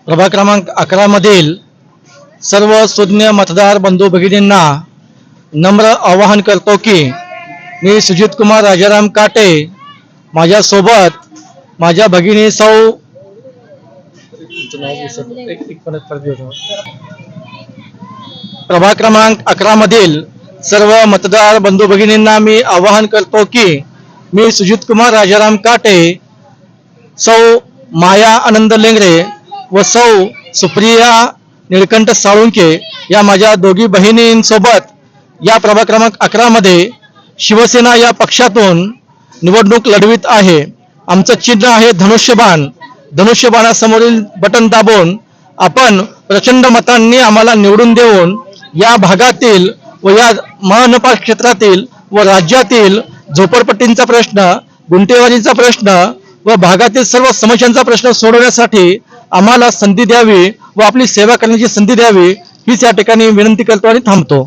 प्रभाग क्रमांक 11 मधील सर्व सुज्ञ मतदार बंधू भगिनींना नम्र आवाहन करतो की मी सुजित कुमार राजाराम काटे, माझ्या सोबत माझ्या भगिनी सौ प्रभाग क्रमांक 11 मधील सर्व मतदार बंधू भगिनींना मी आवाहन करतो की मी सुजित कुमार राजाराम काटे, सौ माया आनंद लेंगरे व सौ सुप्रिया निळकंठ साळुंके या माझ्या दोघी बहिणींसोबत या प्रभाग क्रमांक 11 मध्ये शिवसेना या पक्षातून निवडणूक लढवित आहे। आमचं चिन्ह आहे धनुष्यबाण। धनुष्यबाणासमोरील बटन दाबून आपण प्रचंड मतांनी आम्हाला निवडून देऊन या भागातील व या महानगर क्षेत्रातील व राज्यातील झोपडपट्टींचा प्रश्न, गुंठेवारीचा प्रश्न व भागातील सर्व समस्यांचा प्रश्न सोडवण्यासाठी आम्हाला संधी द्यावी व आपली सेवा करण्याची संधी द्यावी हीच या ठिकाणी विनंती करतो आणि थांबतो।